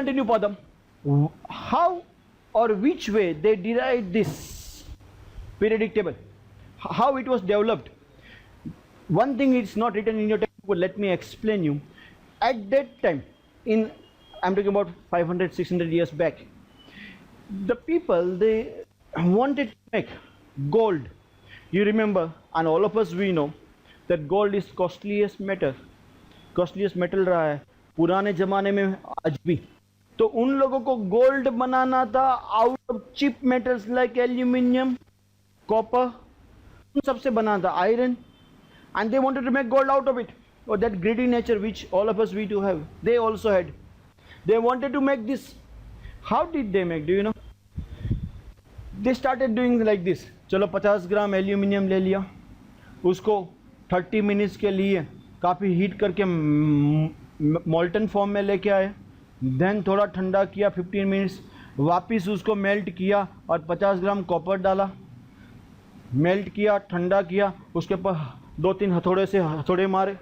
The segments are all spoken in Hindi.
continue further. How or which way they derived this periodic table, how it was developed. One thing is not written in your textbook, but let me explain you. At that time, I'm talking about 500, 600 years back, the people, they wanted to make gold. You remember, and all of us we know that gold is costliest metal रहा है पुराने जमाने में आज भी. तो उन लोगों को गोल्ड बनाना था out of cheap metals like aluminium, copper, उन सबसे बनाना था, iron, and they wanted to make gold out of it. Or that greedy nature which all of us we do have, they also had. They wanted to make this. How did they make? Do you know? They started doing like this. चलो 50 ग्राम एल्यूमिनियम ले लिया, उसको 30 मिनट्स के लिए काफ़ी हीट करके मोल्टन फॉर्म में लेके आए, देन थोड़ा ठंडा किया 15 मिनट्स, वापस उसको मेल्ट किया और 50 ग्राम कॉपर डाला, मेल्ट किया, ठंडा किया, उसके ऊपर 2-3 हथौड़े मारे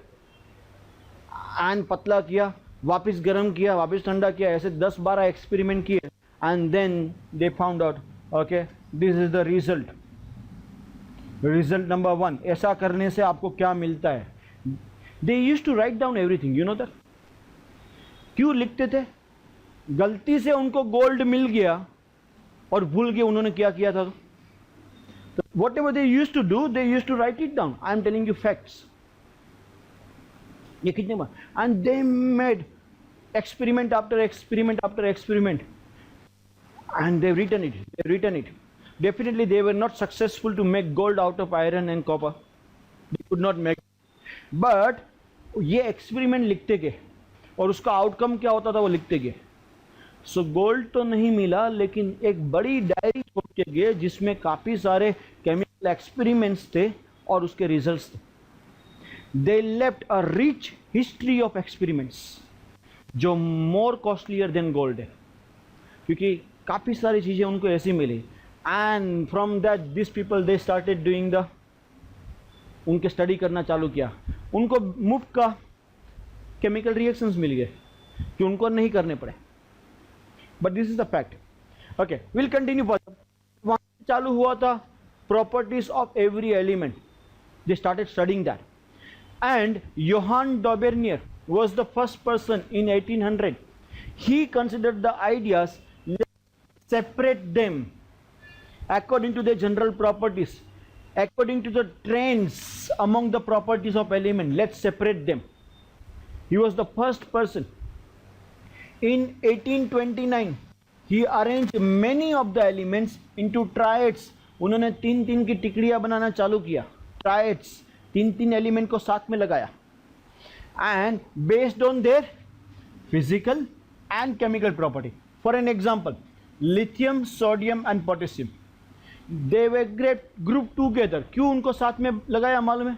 एंड पतला किया, वापस गर्म किया, वापस ठंडा किया, ऐसे 10-12 एक्सपेरिमेंट किए and then they found out okay this is the result number 1. ऐसा करने से आपको क्या मिलता है. They used to write down everything, you know that. क्यों लिखते थे? गलती से उनको गोल्ड मिल गया और भूल गए उन्होंने क्या किया था. तो whatever they used to do, they used to write it down. I am telling you facts. ये कितने बार, and they made experiment after experiment after experiment, and they've written it. Definitely they were not successful to make gold out of iron and copper. They could not make, but ये एक्सपेरिमेंट लिखते गए और उसका आउटकम क्या होता था वो लिखते गए. सो गोल्ड तो नहीं मिला, लेकिन एक बड़ी डायरी छोड़ के गए जिसमें काफ़ी सारे केमिकल एक्सपेरिमेंट्स थे और उसके रिजल्ट्स थे. They left a rich history of experiments जो मोर कॉस्टलियर देन गोल्ड है, क्योंकि काफ़ी सारी चीज़ें उनको ऐसी मिली. And from that this people they started doing the, उनके स्टडी करना चालू किया. उनको मुफ्त का केमिकल रिएक्शंस मिल गए कि उनको नहीं करने पड़े. But this is the fact. Okay, will continue further. वहाँ चालू हुआ था properties of every element. They started studying that. And Johann Dobereiner was the first person in 1800. He considered the ideas, separate them according to their general properties, according to the trends among the properties of element. Let's separate them. He was the first person. In 1829 he arranged many of the elements into triads. उन्होंने 3-3 की टिकड़ियाँ बनाना चालू किया. Triads, 3-3 एलिमेंट को साथ में लगाया, and based on their physical and chemical property. For an example, lithium, sodium and potassium, they were grouped together. क्यों उनको साथ में लगाया मालूम है?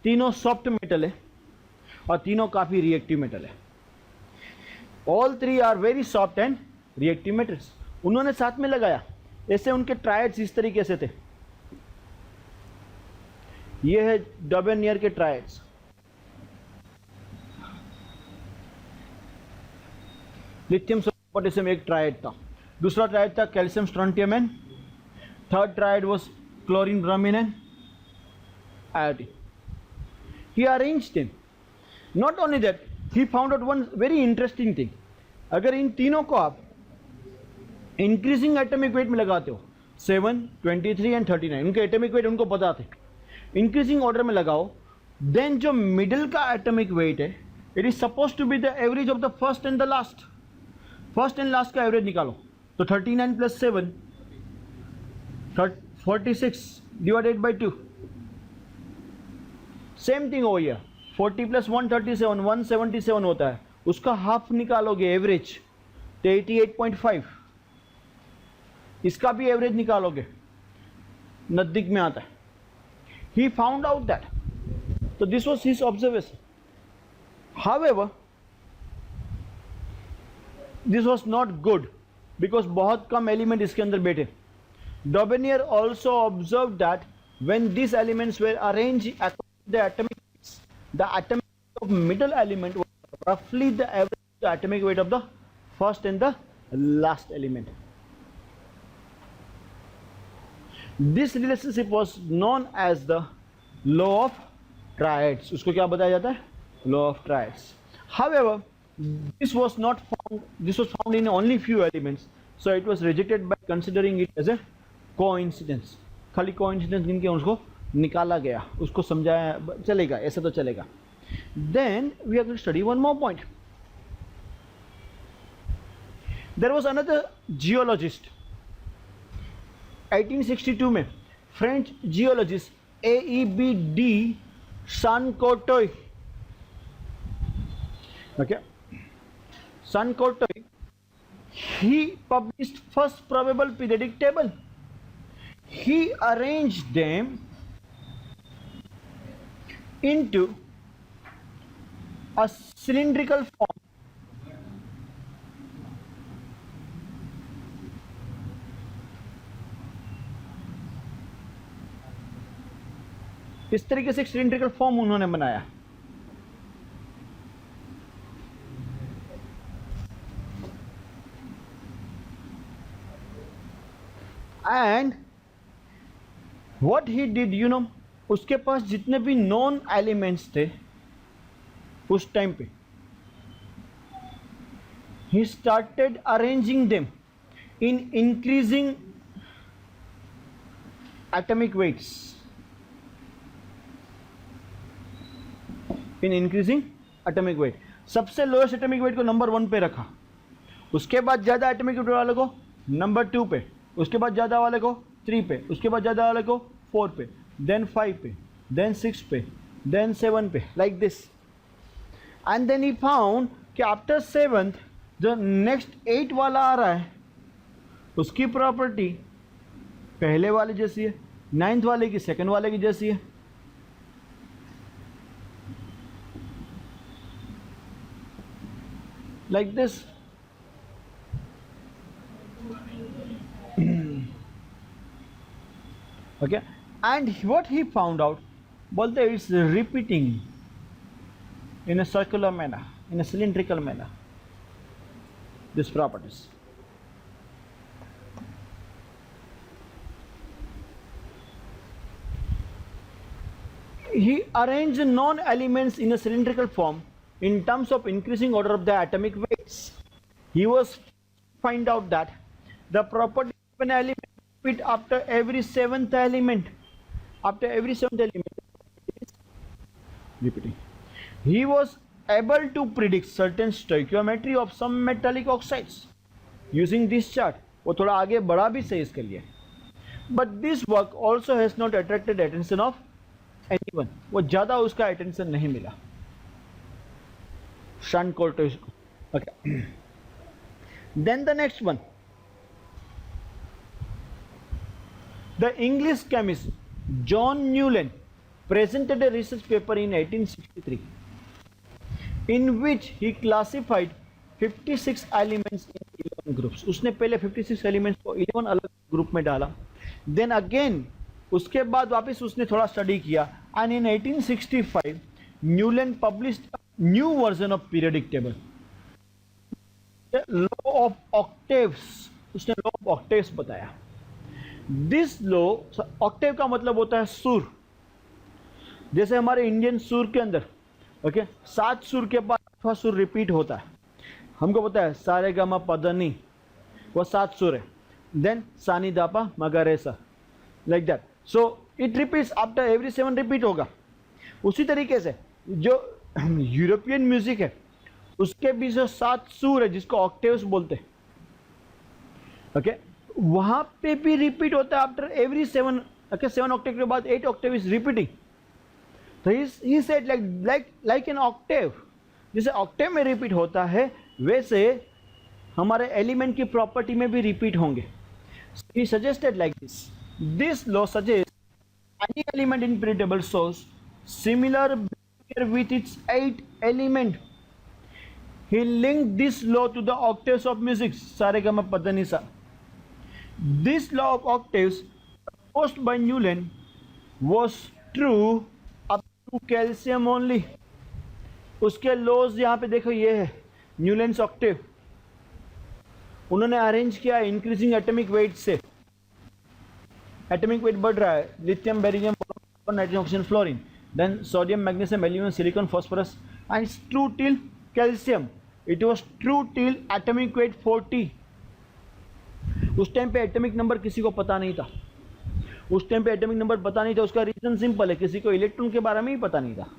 तीनों सॉफ्ट मेटल है और तीनों काफ़ी रिएक्टिव मेटल है. All three are very soft and reactive metals. उन्होंने साथ में लगाया. ऐसे उनके ट्रायड्स इस तरीके से थे. ये है डॉबेर्नियर के ट्रायड्स. लिथियम, सोडियम, पोटेशियम एक ट्रायड था. दूसरा ट्रायड था calcium, strontium and third triad was chlorine, bromine and iodine. He arranged them. Not only that, he found out one very interesting thing. अगर इन तीनों को आप इंक्रीजिंग एटॉमिक वेट में लगाते हो, 7, 23 एंड 39, उनके एटॉमिक वेट उनको पता थे, इंक्रीजिंग ऑर्डर में लगाओ, देन जो मिडिल का एटॉमिक वेट है, it is suppose to be the average of the first and the last. First and last का एवरेज निकालो तो 39 plus 7 46 divided by 2. Same thing हो गया. 40 प्लस 137 177 होता है. उसका हाफ निकालोगे एवरेज तो 88.5. इसका भी एवरेज निकालोगे, नजदीक में आता है. He found out that. तो this was his observation. However this was not good because बहुत कम एलिमेंट इसके अंदर बैठे. Dobereiner also observe that when these elements were arranged according to the atomic weights, the atomic weight of middle element was roughly the average of the atomic weight of the first and the last element. This relationship was known as the law of triads. उसको क्या बताया जाता है? Law of triads. However, this was found in only few elements, so it was rejected by considering it as a coincidence. खाली coincidence गिन के उसको निकाला गया, उसको समझाया चलेगा, ऐसा तो चलेगा. Then we are going to study one more point. There was another geologist 1862 में, French geologist AEBD Sancotoy. Okay, Sancotoy, he published first probable periodic table. He arranged them into a cylindrical form. इस तरीके से एक सिलिंड्रिकल फॉर्म उन्होंने बनाया. And what he did, you know, उसके पास जितने भी नॉन एलिमेंट्स थे उस टाइम पे, he started arranging them in increasing atomic weights. In increasing atomic weight, सबसे लोएस्ट एटॉमिक वेट को नंबर 1 पे रखा, उसके बाद ज़्यादा एटॉमिक वेट वाले को नंबर 2 पे, उसके बाद ज़्यादा वाले को 3 पे, उसके बाद ज़्यादा वाले को 4 पे, देन 5 पे, देन 6 पे, देन 7 पे, like this. And then he found कि आफ्टर 7th जो नेक्स्ट 8 वाला आ रहा है उसकी प्रॉपर्टी पहले वाले जैसी है, 9th वाले की सेकंड वाले की जैसी है. Like this. Okay, and what he found out, bolte it's repeating in a circular manner, in a cylindrical manner, these properties. He arranged non-elements in a cylindrical form in terms of increasing order of the atomic weights. He was find out that the property of an element repeat after every 7th element. After every 7th element it is repeating. He was able to predict certain stoichiometry of some metallic oxides using this chart. वो थोड़ा आगे बढ़ा भी सही इसके लिए. But this work also has not attracted attention of anyone. वो ज़्यादा उसका attention नहीं मिला. Sancotoy. Okay. Then the next one, the English chemist John Newland presented a research paper in 1863 in which he classified 56 elements in 11 groups. उसने पहले 56 elements को 11 अलग ग्रुप में डाला. Then again उसके बाद वापस उसने थोड़ा स्टडी किया, and in 1865 Newland published new version of periodic table, the law of octaves. उसने law of octaves बताया. This law, octave का मतलब होता है सुर. जैसे हमारे इंडियन सुर के अंदर, ओके, 7 सुर के बाद 8वां सुर रिपीट होता है. हमको पता है सारे गा मा पा धा नी, वो 7 सुर है. देन सानी दा पा मा गा रे सा, like that. So it repeats after every 7 repeat होगा. उसी तरीके से जो यूरोपियन म्यूजिक है उसके भी जो 7 सुर है जिसको ऑक्टेव्स बोलते हैं, ओके, वहां पे भी रिपीट होता है आफ्टर एवरी 7. ओके, 7 ऑक्टेव के बाद 8 ऑक्टेव इज रिपीटिंग. तो he said like an octave, जैसे ऑक्टेव में रिपीट होता है वैसे हमारे एलिमेंट की प्रॉपर्टी में भी रिपीट होंगे. He suggested like this. This law suggest any element in periodic table shows similar with its 8 element. He linked this law to the octaves of music, saregama padanisa. This law of octaves proposed by Newland was true up to calcium only. उसके लॉज यहाँ पे देखो, ये है न्यूलैंड्स ऑक्टेव. उन्होंने अरेंज किया इंक्रीजिंग एटॉमिक वेट से, एटॉमिक वेट बढ़ रहा है, lithium, beryllium, nitrogen, oxygen, fluorine, then sodium, magnesium, aluminium, silicon, phosphorus, and it's true till calcium, it was true till atomic weight 40। उस टाइम पे एटॉमिक नंबर किसी को पता नहीं था, उस टाइम पे एटॉमिक नंबर पता नहीं था। उसका रीजन सिंपल है, किसी को इलेक्ट्रॉन के बारे में ही पता नहीं था,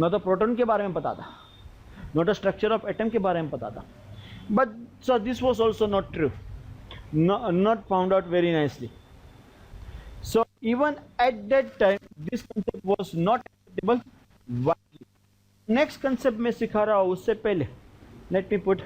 न तो प्रोटॉन के बारे में पता था, न तो स्ट्रक्चर ऑफ एटम के बारे में पता था। But so this was also not true, not found out very nicely. So even at that time this concept was not acceptable widely. Next concept मैं सिखा रहा हूँ उससे पहले let me put